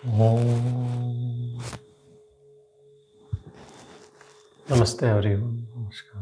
Om. Namaste everyone. Namaskar.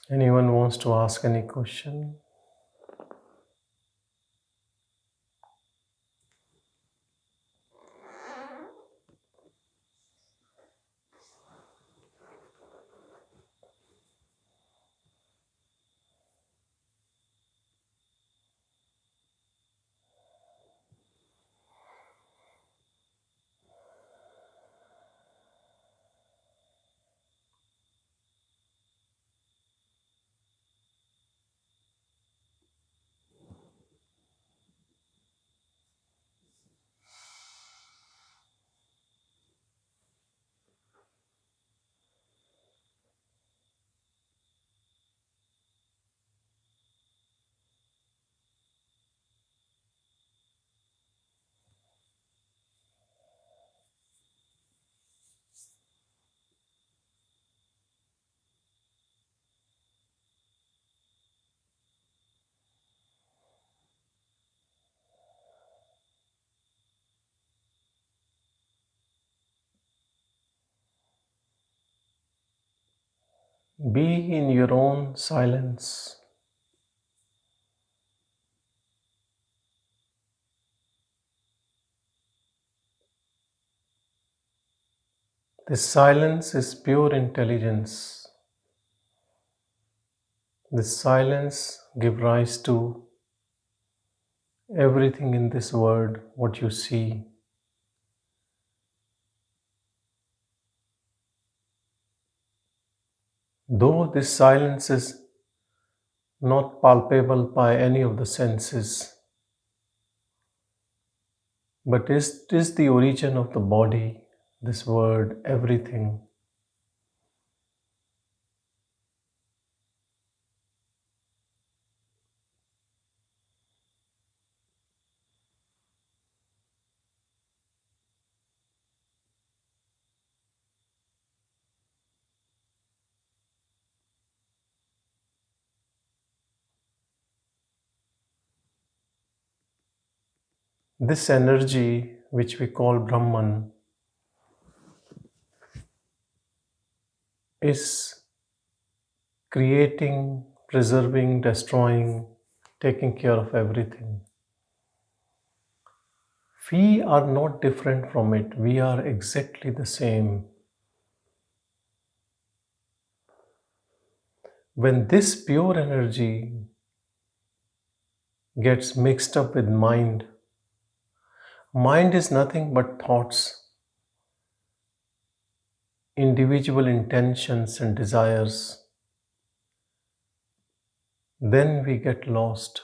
Anyone wants to ask any question? Be in your own silence. This silence is pure intelligence. This silence gives rise to everything in this world, what you see. Though this silence is not palpable by any of the senses, but it is the origin of the body, this word, everything. This energy, which we call Brahman, is creating, preserving, destroying, taking care of everything. We are not different from it. We are exactly the same. When this pure energy gets mixed up with mind, mind is nothing but thoughts, individual intentions and desires. Then we get lost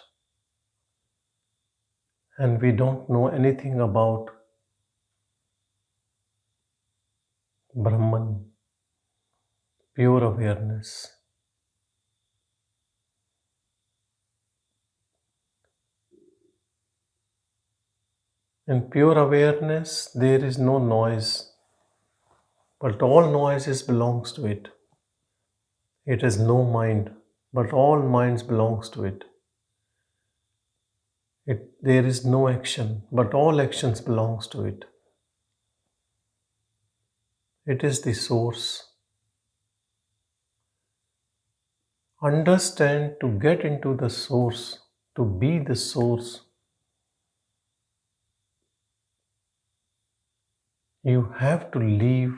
and we don't know anything about Brahman, pure awareness. In pure awareness, there is no noise, but all noises belongs to it. It has no mind, but all minds belongs to it. There is no action, but all actions belongs to it. It is the source. Understand, to get into the source, to be the source, you have to leave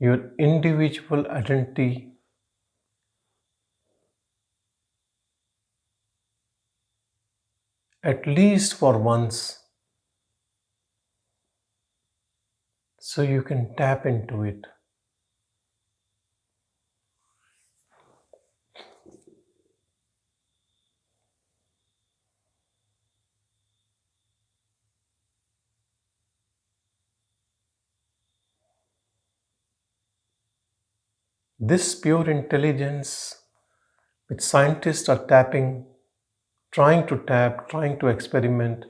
your individual identity at least for once, so you can tap into it. This pure intelligence, which scientists are trying to experiment,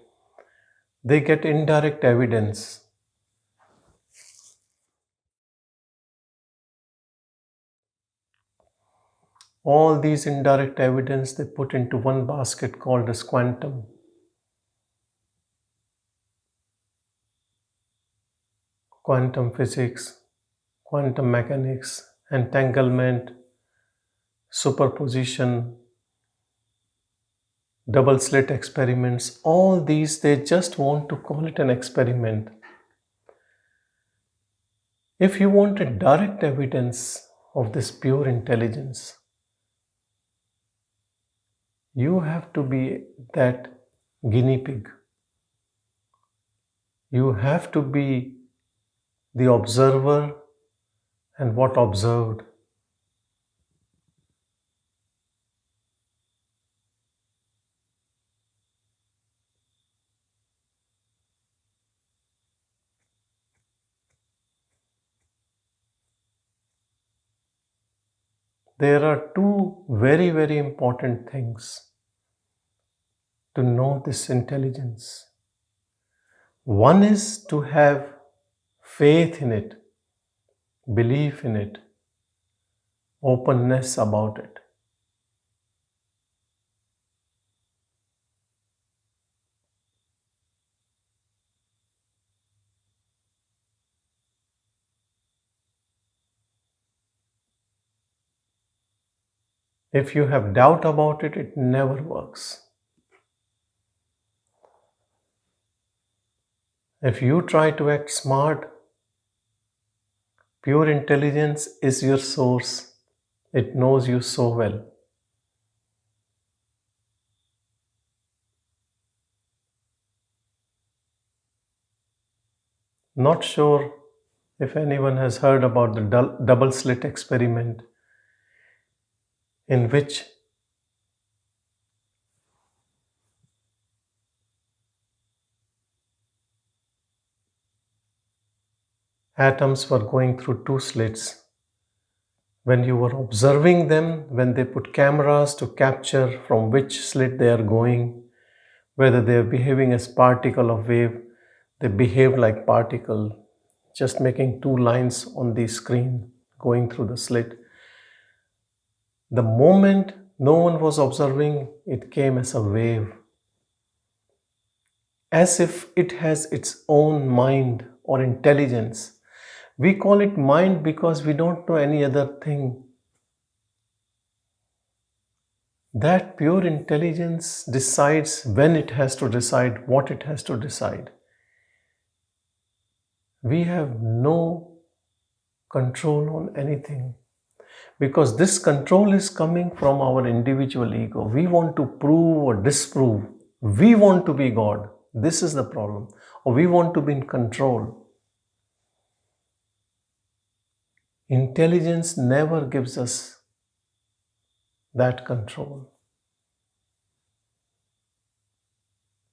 they get indirect evidence. All these indirect evidence they put into one basket called as quantum. Quantum physics, quantum mechanics, entanglement, superposition, double slit experiments, all these they just want to call it an experiment. If you want a direct evidence of this pure intelligence, you have to be that guinea pig. You have to be the observer and what observed. There are two very, very important things to know this intelligence. One is to have faith in it, belief in it, openness about it. If you have doubt about it, it never works. If you try to act smart, pure intelligence is your source. It knows you so well. Not sure if anyone has heard about the double slit experiment, in which atoms were going through two slits. When you were observing them, when they put cameras to capture from which slit they are going, whether they are behaving as particle or wave, they behave like particle, just making two lines on the screen going through the slit. The moment no one was observing, it came as a wave, as if it has its own mind or intelligence. We call it mind because we don't know any other thing. That pure intelligence decides when it has to decide, what it has to decide. We have no control on anything, because this control is coming from our individual ego. We want to prove or disprove. We want to be God. This is the problem. Or we want to be in control. Intelligence never gives us that control.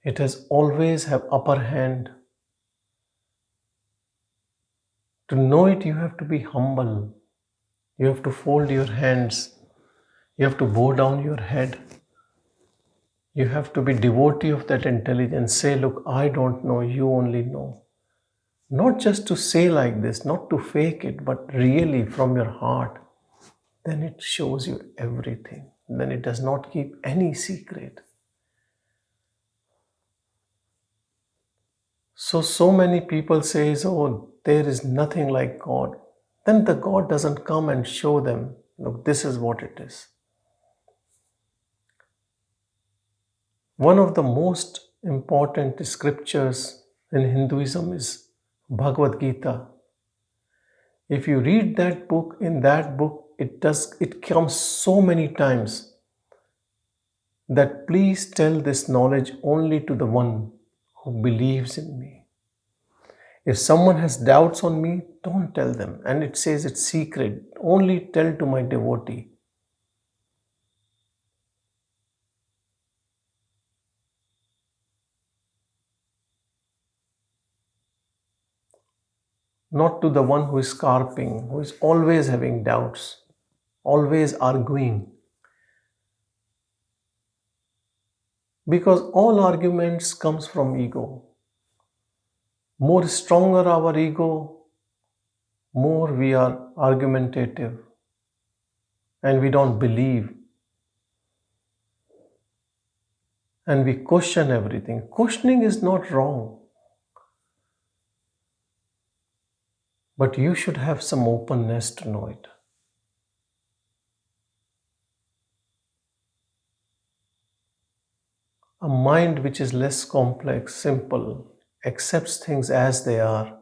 It has always have upper hand. To know it, you have to be humble. You have to fold your hands. You have to bow down your head. You have to be devotee of that intelligence. Say, look, I don't know, you only know. Not just to say like this, not to fake it, but really from your heart. Then it shows you everything. then it does not keep any secret. So many people say, oh, there is nothing like God. Then the God doesn't come and show them, look, this is what it is. One of the most important scriptures in Hinduism is Bhagavad Gita. If you read that book, in that book, it comes so many times that please tell this knowledge only to the one who believes in me. If someone has doubts on me, don't tell them. And it says it's secret. Only tell to my devotee. Not to the one who is carping, who is always having doubts, always arguing. Because all arguments comes from ego. More stronger our ego, more we are argumentative and we don't believe. And we question everything. Questioning is not wrong. But you should have some openness to know it. A mind which is less complex, simple, accepts things as they are,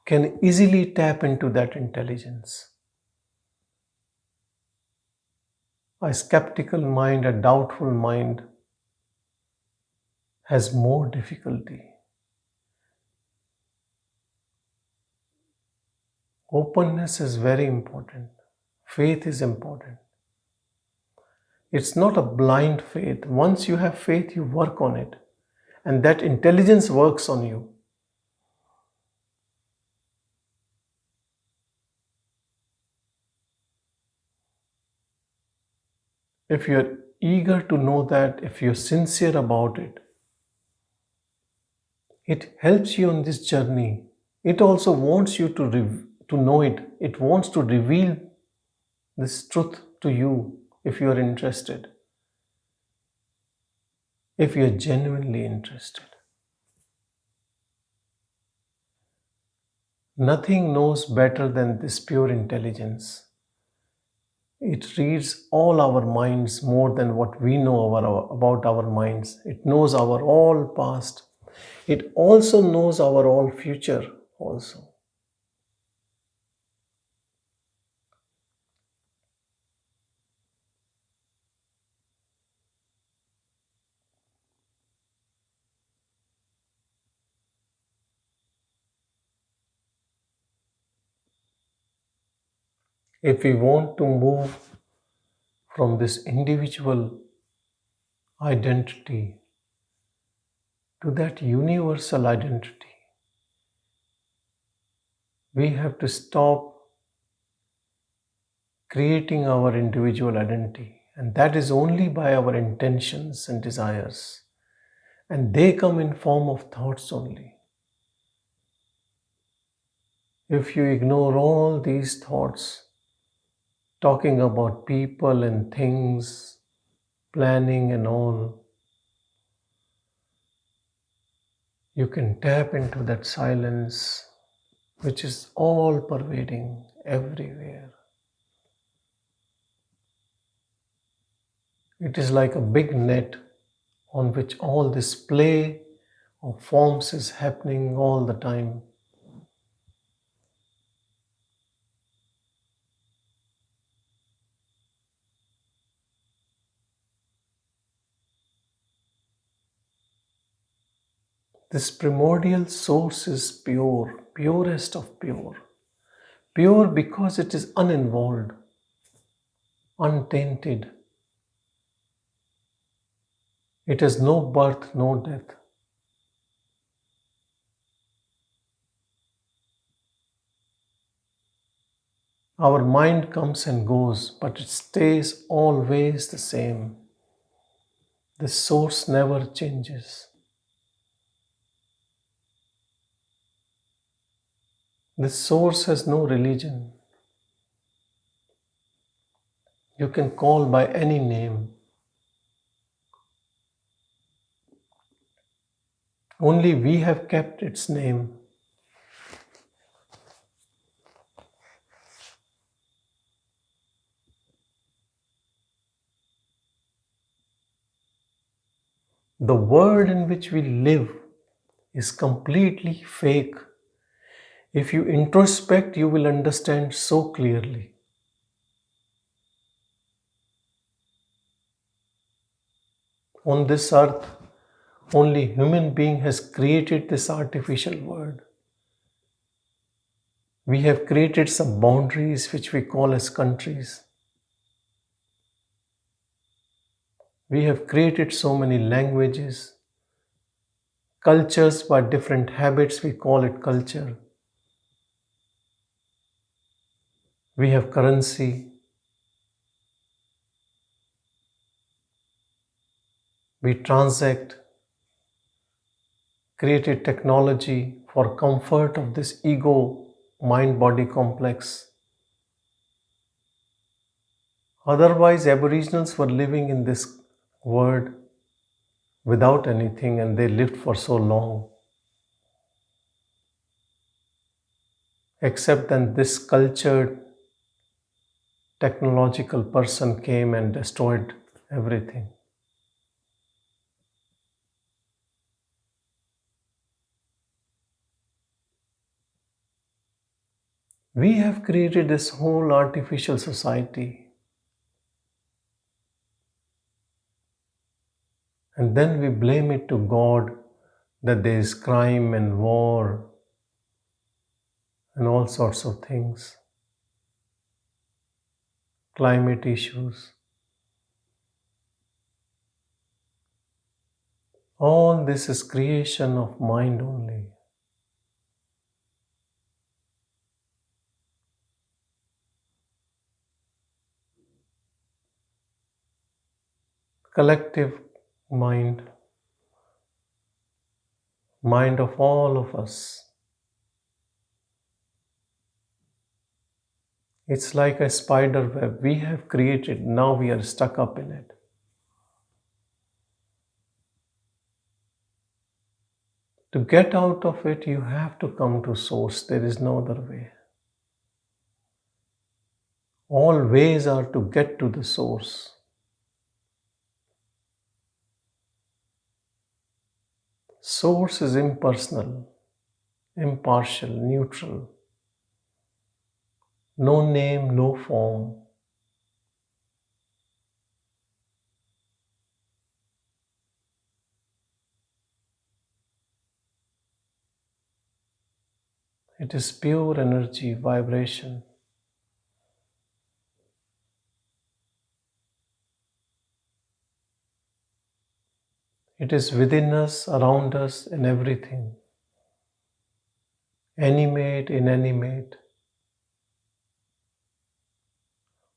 can easily tap into that intelligence. A skeptical mind, a doubtful mind, has more difficulty. Openness is very important. Faith is important. It's not a blind faith. Once you have faith, you work on it. And that intelligence works on you. If you're eager to know that, if you're sincere about it, it helps you on this journey. It also wants you to know it. It wants to reveal this truth to you if you are interested. If you are genuinely interested. Nothing knows better than this pure intelligence. It reads all our minds more than what we know about our minds. It knows our all past. It also knows our all future also. If we want to move from this individual identity to that universal identity, we have to stop creating our individual identity, and that is only by our intentions and desires, and they come in form of thoughts only. If you ignore all these thoughts, talking about people and things, planning and all, you can tap into that silence which is all pervading everywhere. It is like a big net on which all this play of forms is happening all the time. This primordial source is pure, purest of pure. Pure because it is uninvolved, untainted. It has no birth, no death. Our mind comes and goes, but it stays always the same. The source never changes. The source has no religion. You can call by any name. Only we have kept its name. The world in which we live is completely fake. If you introspect, you will understand so clearly. On this earth, only human being has created this artificial world. We have created some boundaries which we call as countries. We have created so many languages, cultures by different habits, we call it culture. We have currency. We transact, created technology for comfort of this ego mind-body complex. Otherwise, Aboriginals were living in this world without anything and they lived for so long. Except then this cultured technological person came and destroyed everything. We have created this whole artificial society. And then we blame it to God that there is crime and war and all sorts of things, climate issues. All this is creation of mind only. Collective mind, mind of all of us. It's like a spider web we have created, now we are stuck up in it. To get out of it, you have to come to source. There is no other way. All ways are to get to the source. Source is impersonal, impartial, neutral. No name, no form. It is pure energy, vibration. It is within us, around us, in everything. Animate, inanimate.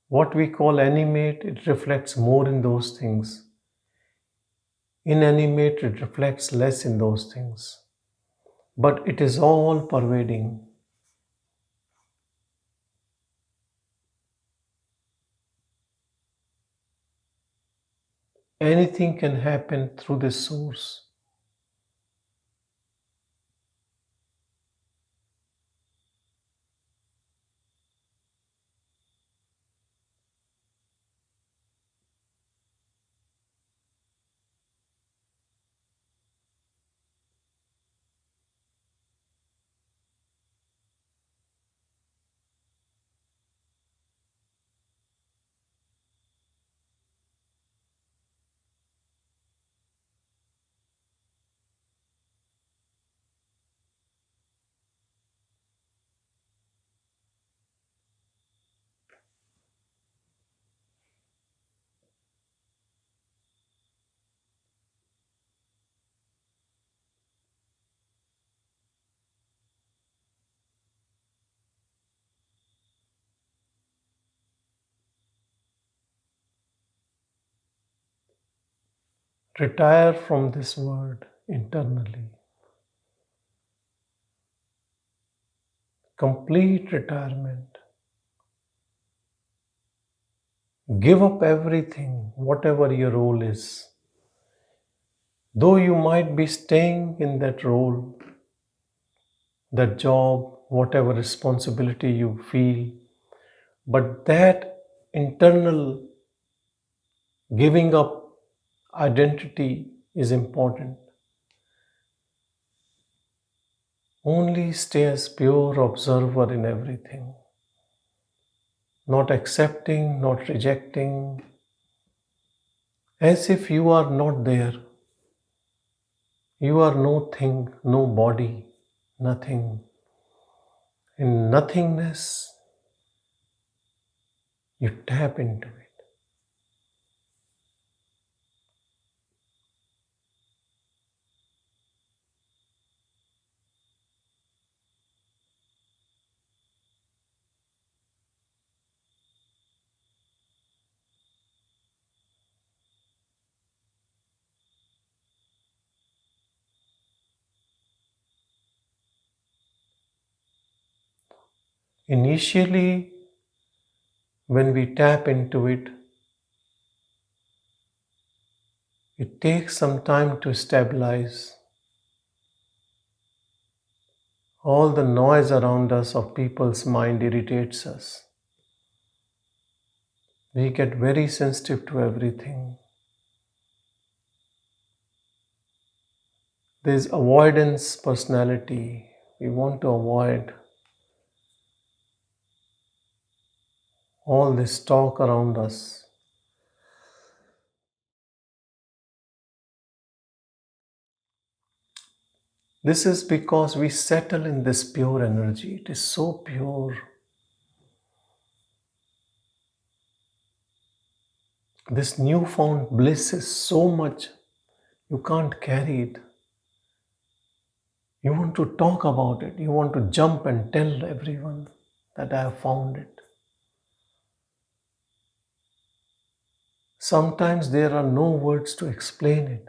What we call animate, it reflects more in those things. Inanimate, it reflects less in those things. But it is all pervading. Anything can happen through this source. Retire from this world internally. Complete retirement. Give up everything, whatever your role is. Though you might be staying in that role, that job, whatever responsibility you feel, but that internal giving up identity is important. Only stay as pure observer in everything, not accepting, not rejecting, as if you are not there. You are no thing, no body, nothing. In nothingness, you tap into it. Initially, when we tap into it, it takes some time to stabilize. All the noise around us of people's mind irritates us. We get very sensitive to everything. There's avoidance personality. We want to avoid all this talk around us. This is because we settle in this pure energy. It is so pure. This newfound bliss is so much, you can't carry it. You want to talk about it. You want to jump and tell everyone that I have found it. Sometimes there are no words to explain it.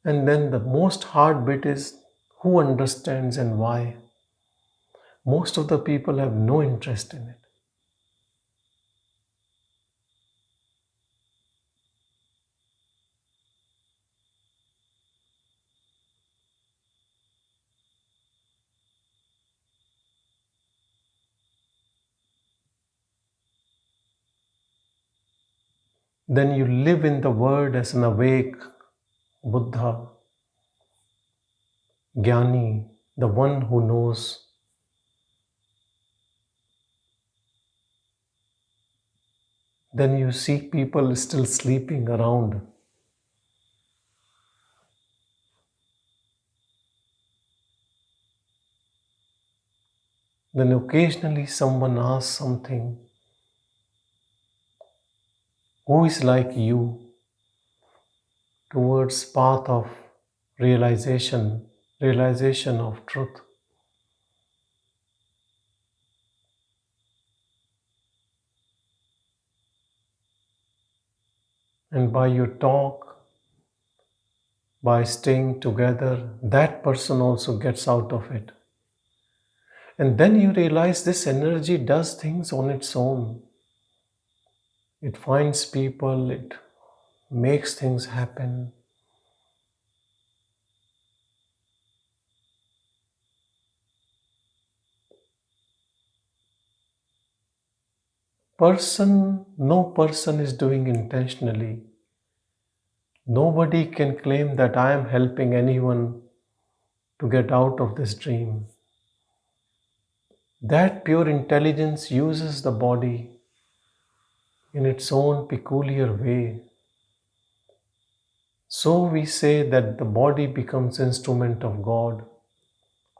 And then the most hard bit is who understands and why. Most of the people have no interest in it. Then you live in the word as an awake Buddha, Jnani, the one who knows. Then you see people still sleeping around. Then occasionally someone asks something. Who is like you towards path of realization of truth? And by your talk, by staying together, that person also gets out of it. And then you realize this energy does things on its own. It finds people, it makes things happen. No person is doing intentionally. Nobody can claim that I am helping anyone to get out of this dream. That pure intelligence uses the body in its own peculiar way. So we say that the body becomes instrument of God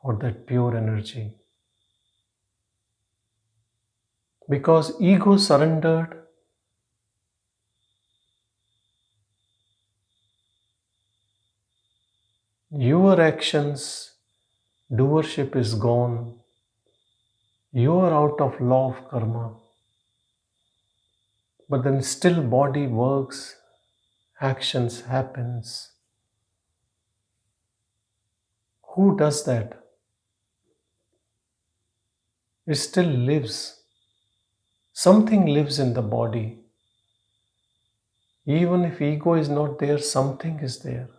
or that pure energy. Because ego surrendered, your actions, doership is gone. You are out of law of karma. But then still body works, actions happens. Who does that? It still lives. Something lives in the body. Even if ego is not there, something is there.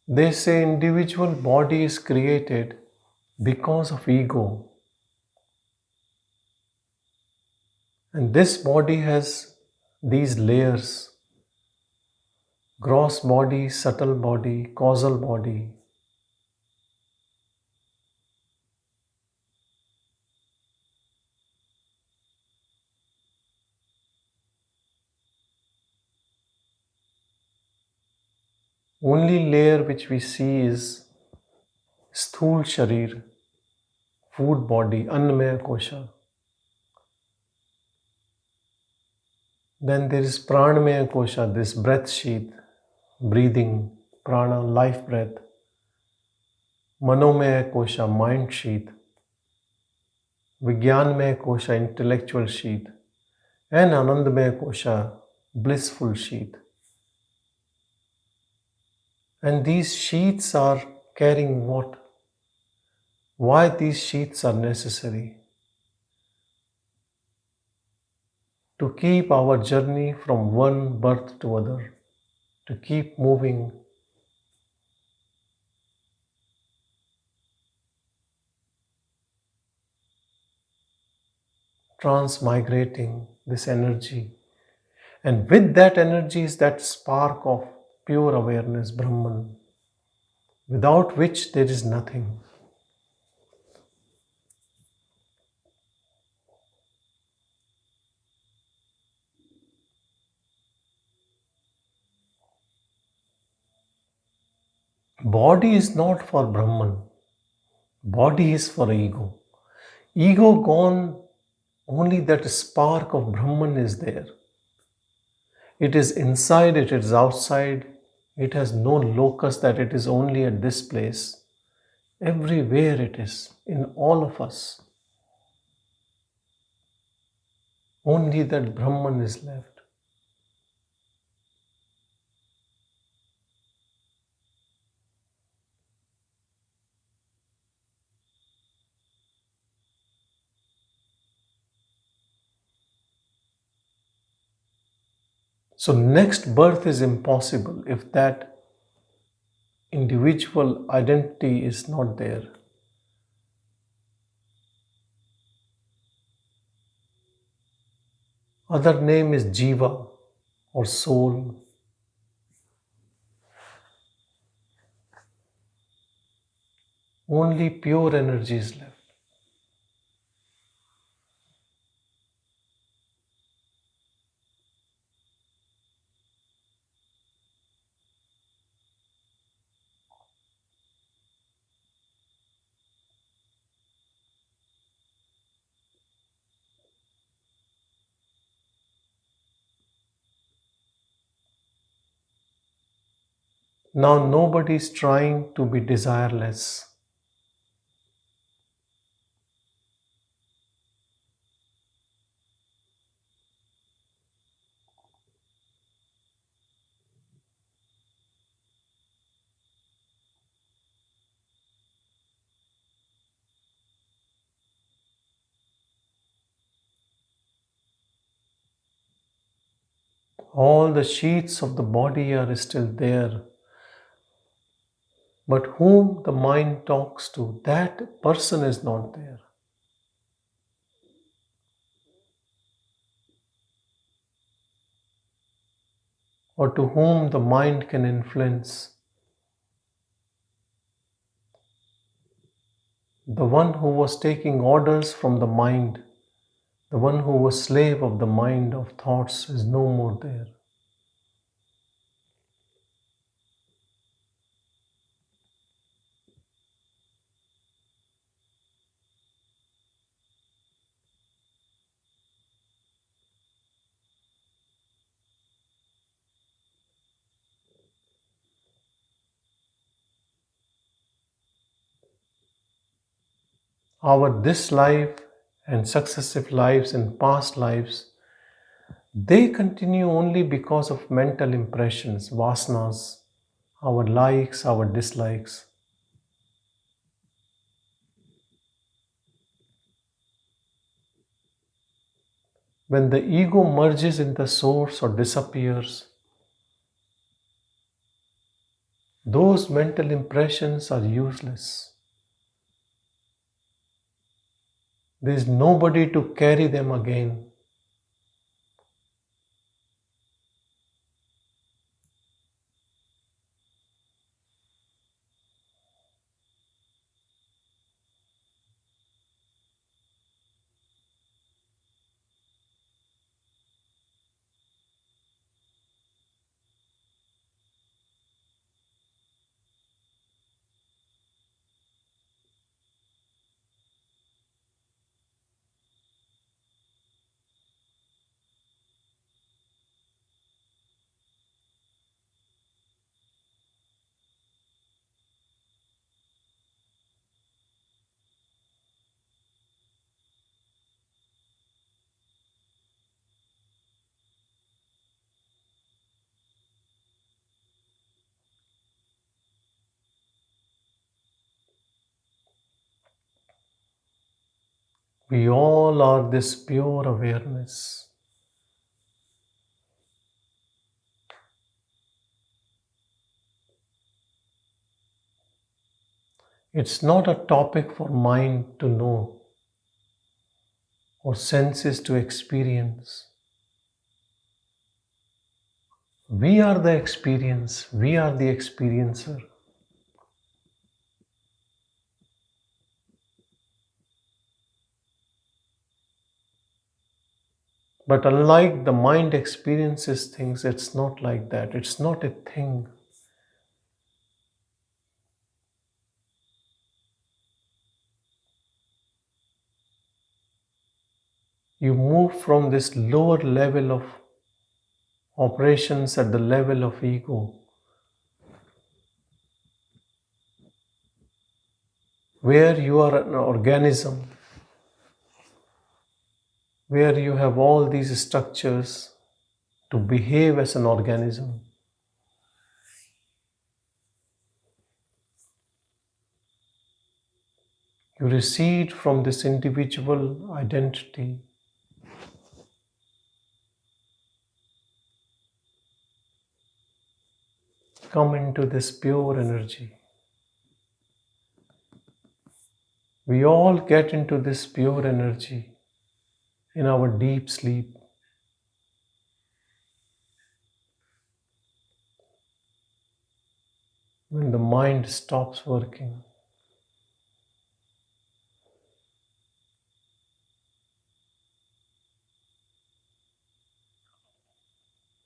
They say individual body is created because of ego. And this body has these layers: gross body, subtle body, causal body. Only layer which we see is sthul sharir, food body, annamaya kosha. Then there is pranamaya kosha, this breath sheath, breathing, prana, life breath. Manomaya kosha, mind sheath. Vijnanmaya kosha, intellectual sheath. And Anandamaya kosha, blissful sheath. And these sheaths are carrying what? Why these sheaths are necessary? To keep our journey from one birth to other, to keep moving, transmigrating this energy. And with that energy is that spark of pure awareness, Brahman, without which there is nothing. Body is not for Brahman, body is for ego. Ego gone, only that spark of Brahman is there. It is inside, it is outside, it has no locus that it is only at this place. Everywhere it is, in all of us. Only that Brahman is left. So, next birth is impossible if that individual identity is not there. Other name is Jiva or soul. Only pure energy is left. Now, nobody is trying to be desireless. All the sheaths of the body are still there. But whom the mind talks to, that person is not there. Or to whom the mind can influence. The one who was taking orders from the mind, the one who was slave of the mind of thoughts is no more there. Our this life and successive lives and past lives, they continue only because of mental impressions, vasanas, our likes, our dislikes. When the ego merges in the source or disappears, those mental impressions are useless. There is nobody to carry them again. We all are this pure awareness. It's not a topic for mind to know or senses to experience. We are the experience, we are the experiencer. But unlike the mind experiences things, it's not like that. It's not a thing. You move from this lower level of operations at the level of ego, where you are an organism, where you have all these structures to behave as an organism. You recede from this individual identity. Come into this pure energy. We all get into this pure energy in our deep sleep. When the mind stops working.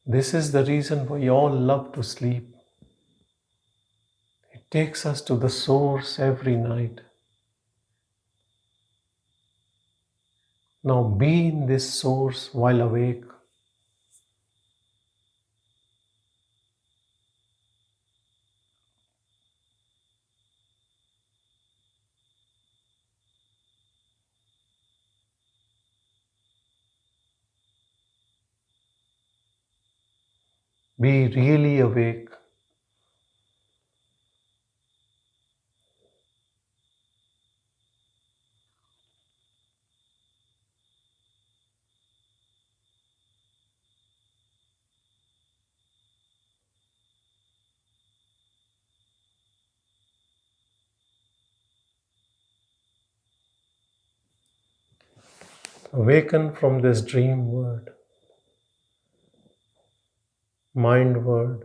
This is the reason we all love to sleep. It takes us to the source every night. Now be in this source while awake. Be really awake. Awaken from this dream world, mind world.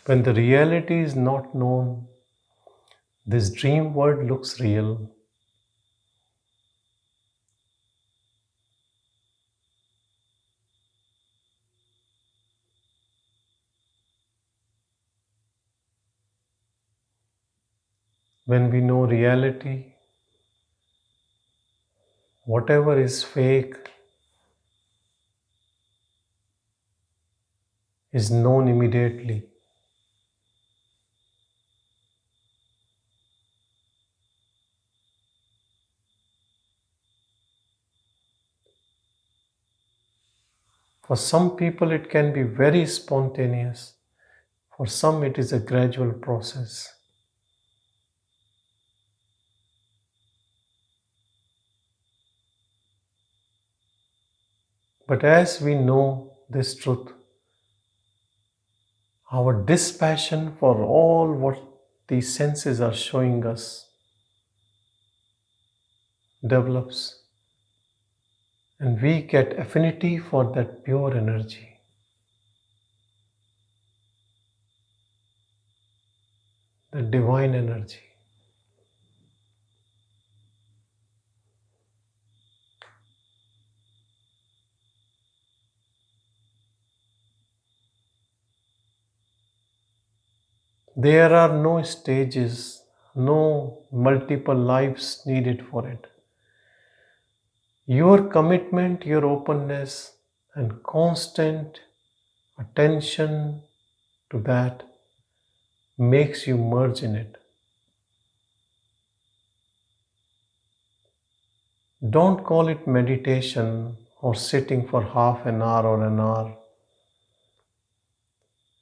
When the reality is not known, This dream world looks real. When we know reality, whatever is fake is known immediately. For some people, it can be very spontaneous. For some, it is a gradual process. But as we know this truth, our dispassion for all what these senses are showing us develops, and we get affinity for that pure energy, the divine energy. There are no stages, no multiple lives needed for it. Your commitment, your openness, and constant attention to that makes you merge in it. Don't call it meditation or sitting for half an hour or an hour.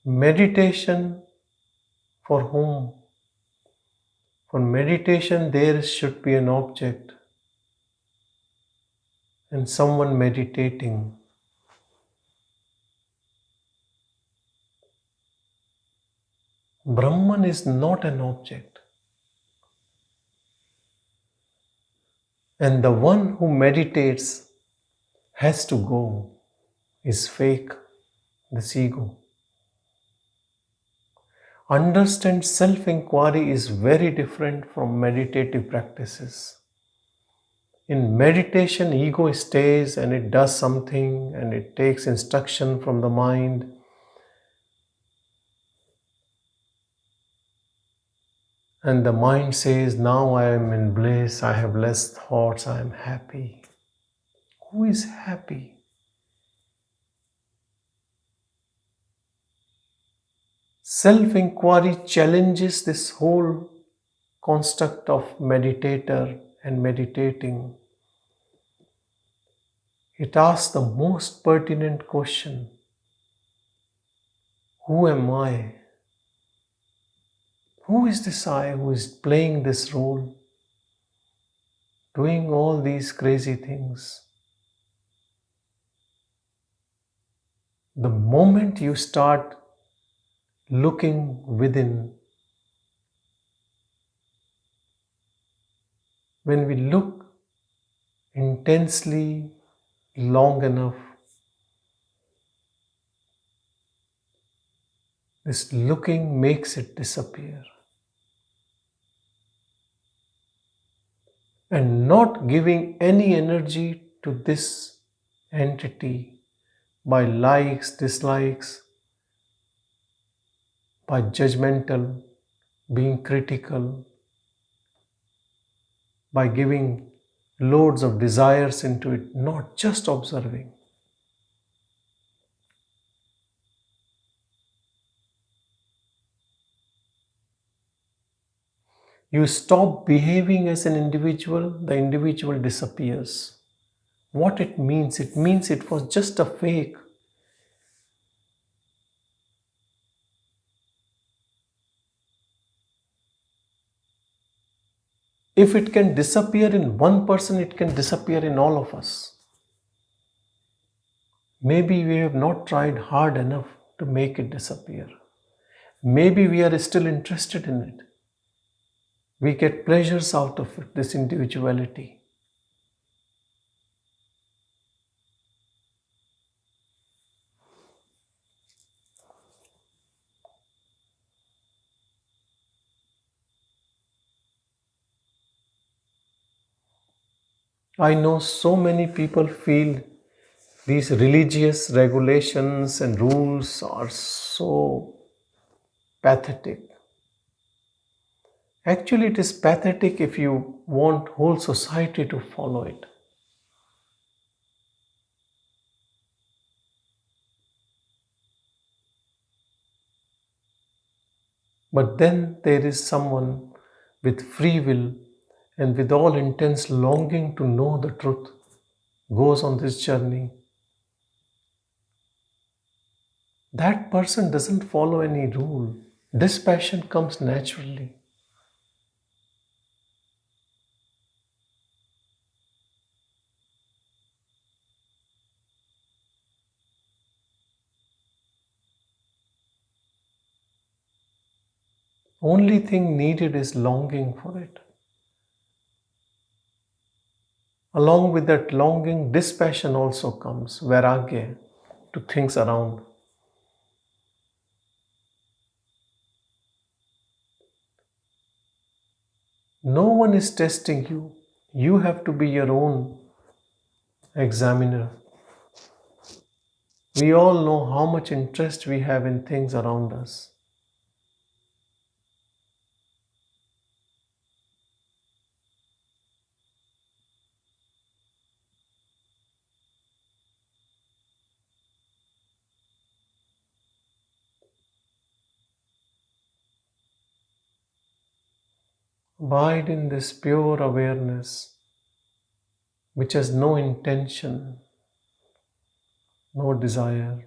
Meditation for whom? For meditation, there should be an object and someone meditating. Brahman is not an object. And the one who meditates has to go, is fake, this ego. Understand self-inquiry is very different from meditative practices. In meditation, ego stays and it does something and it takes instruction from the mind. And the mind says, now I am in bliss, I have less thoughts, I am happy. Who is happy? Self-inquiry challenges this whole construct of meditator and meditating. It asks the most pertinent question: who am I? Who is this I who is playing this role, doing all these crazy things? The moment you start looking within, when we look intensely long enough, this looking makes it disappear. And not giving any energy to this entity by likes, dislikes, by judgmental, being critical, by giving loads of desires into it, not just observing. You stop behaving as an individual, the individual disappears. What it means it was just a fake. If it can disappear in one person, it can disappear in all of us. Maybe we have not tried hard enough to make it disappear. Maybe we are still interested in it. We get pleasures out of it, this individuality. I know so many people feel these religious regulations and rules are so pathetic. Actually, it is pathetic if you want whole society to follow it. But then there is someone with free will and with all intense longing to know the truth goes on this journey. That person doesn't follow any rule. Dispassion comes naturally. Only thing needed is longing for it. Along with that longing, dispassion also comes, vairagya, to things around. No one is testing you. You have to be your own examiner. We all know how much interest we have in things around us. Abide in this pure awareness which has no intention, no desire.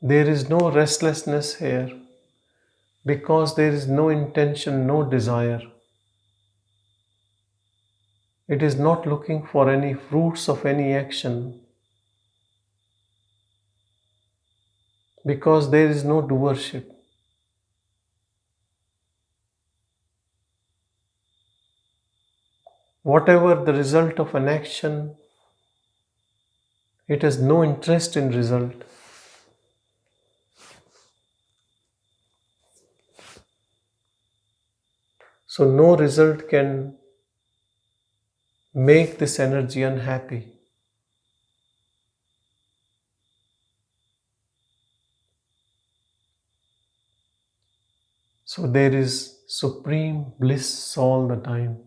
There is no restlessness here because there is no intention, no desire. It is not looking for any fruits of any action because there is no doership. Whatever the result of an action, it has no interest in result. So no result can make this energy unhappy. So there is supreme bliss all the time.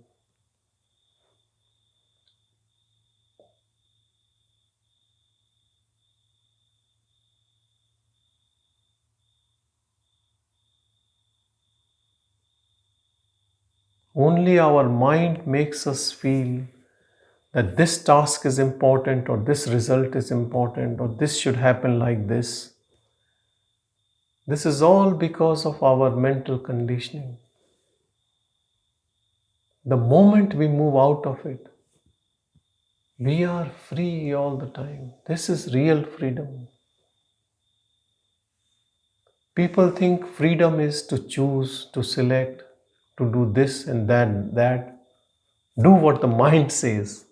Only our mind makes us feel that this task is important or this result is important or this should happen like this. This is all because of our mental conditioning. The moment we move out of it, we are free all the time. This is real freedom. People think freedom is to choose, to select, to do this and that. Do what the mind says.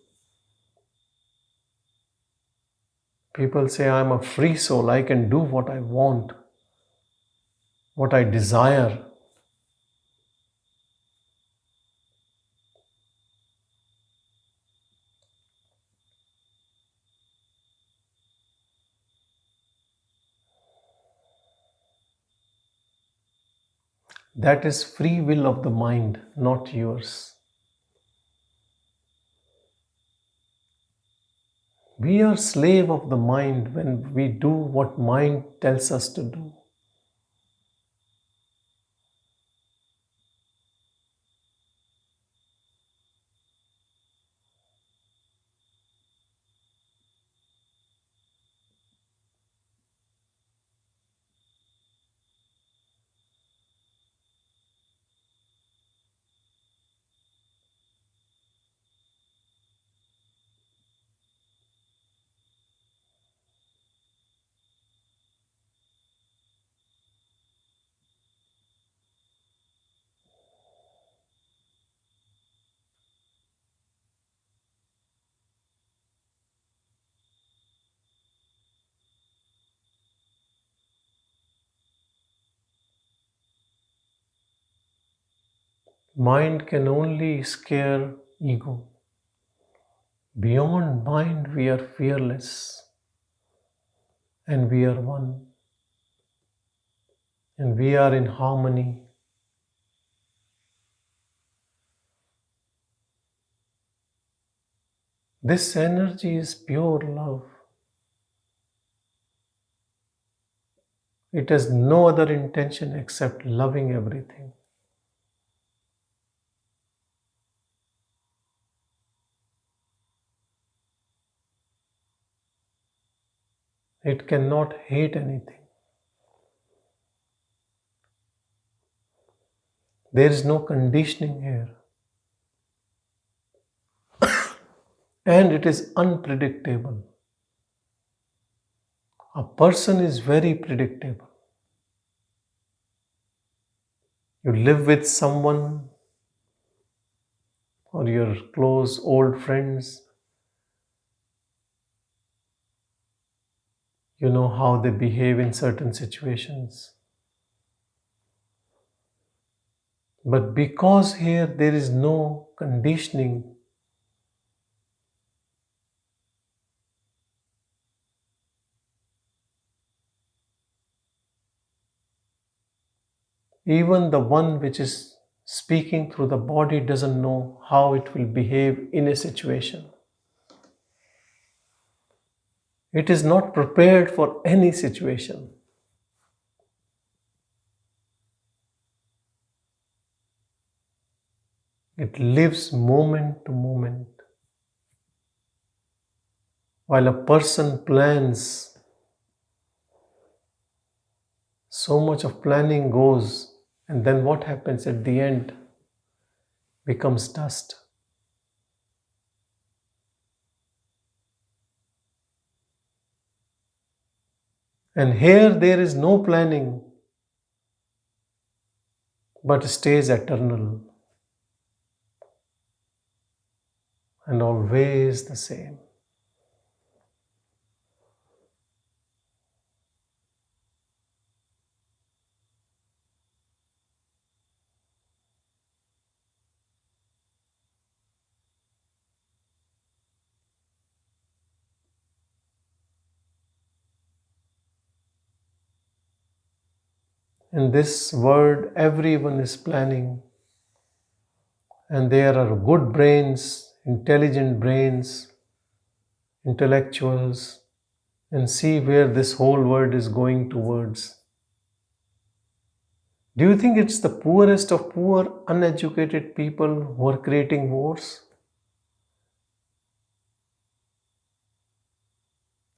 People say, I'm a free soul, I can do what I want, what I desire. That is free will of the mind, not yours. We are slave of the mind when we do what mind tells us to do. Mind can only scare ego. Beyond mind, we are fearless and we are one and we are in harmony. This energy is pure love. It has no other intention except loving everything. It cannot hate anything. There is no conditioning here. And it is unpredictable. A person is very predictable. You live with someone or your close old friends, you know how they behave in certain situations. But because here there is no conditioning, even the one which is speaking through the body doesn't know how it will behave in a situation. It is not prepared for any situation. It lives moment to moment. While a person plans, so much of planning goes, and then what happens at the end becomes dust. And here there is no planning, but stays eternal and always the same. In this world, everyone is planning, and there are good brains, intelligent brains, intellectuals, and see where this whole world is going towards. Do you think it's the poorest of poor, uneducated people who are creating wars?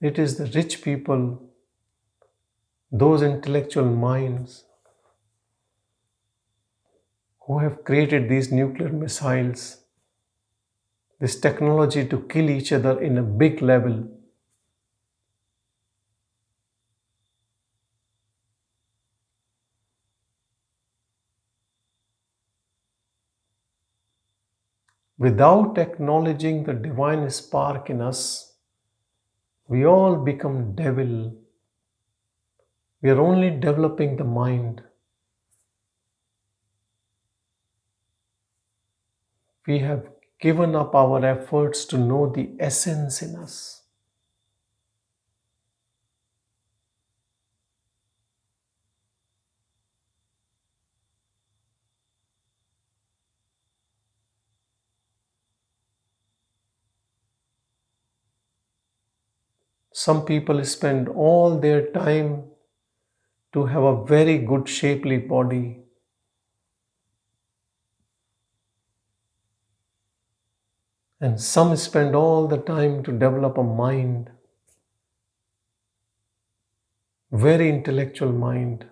It is the rich people, those intellectual minds who have created these nuclear missiles, this technology to kill each other in a big level. Without acknowledging the divine spark in us, we all become devil. We are only developing the mind. We have given up our efforts to know the essence in us. Some people spend all their time to have a very good shapely body. And some spend all the time to develop a mind, very intellectual mind,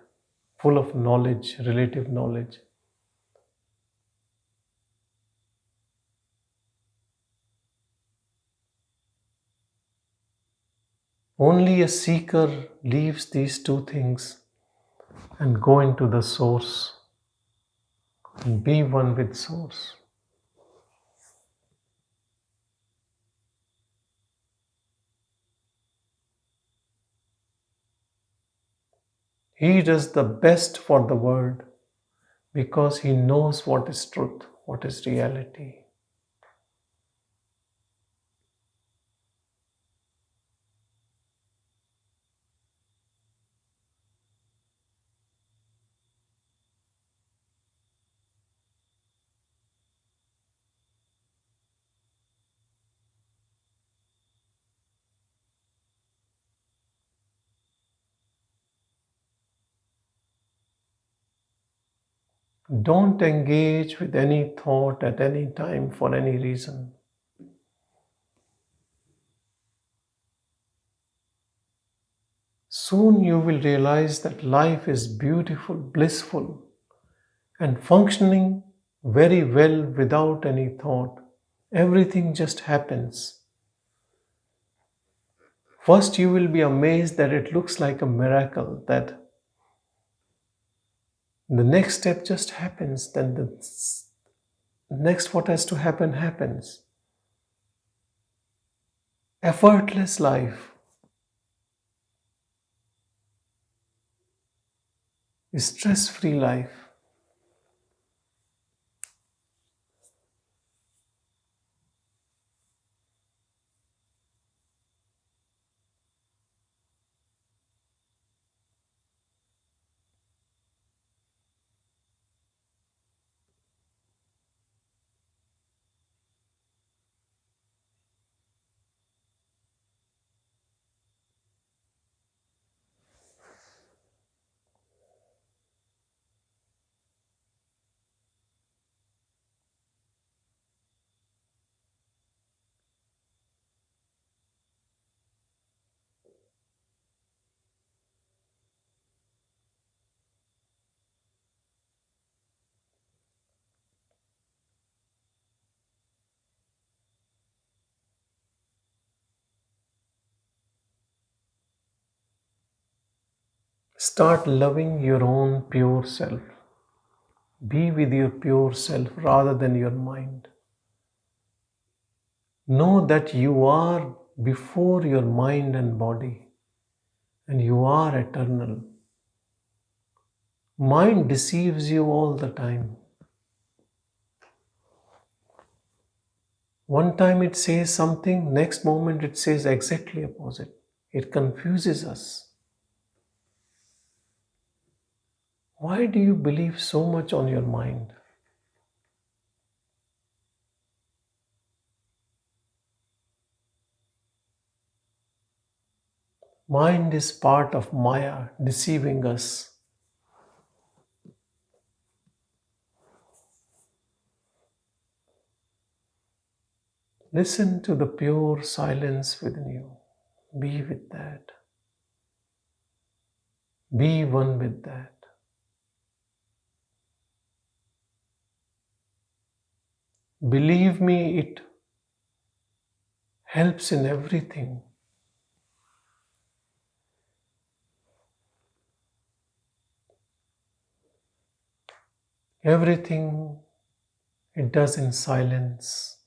full of knowledge, relative knowledge. Only a seeker leaves these two things and go into the source and be one with source. He does the best for the world because he knows what is truth, what is reality. Don't engage with any thought at any time for any reason. Soon you will realize that life is beautiful, blissful, and functioning very well without any thought. Everything just happens. First, you will be amazed that it looks like a miracle, that the next step just happens, then the next what has to happen happens. Effortless life is stress-free life. Start loving your own pure self. Be with your pure self rather than your mind. Know that you are before your mind and body, and you are eternal. Mind deceives you all the time. One time it says something, next moment it says exactly opposite. It confuses us. Why do you believe so much on your mind? Mind is part of Maya, deceiving us. Listen to the pure silence within you. Be with that. Be one with that. Believe me, it helps in everything. Everything it does in silence.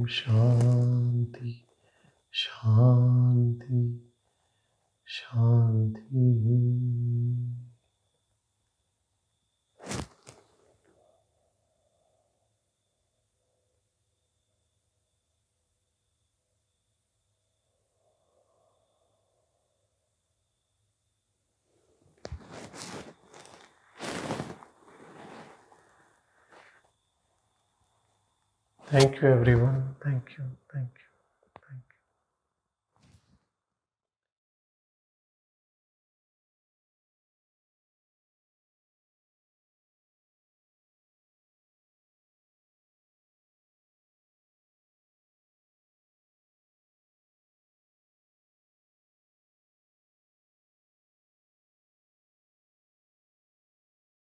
Shanti, Shanti, Shanti. Thank you, everyone. Thank you. Thank you.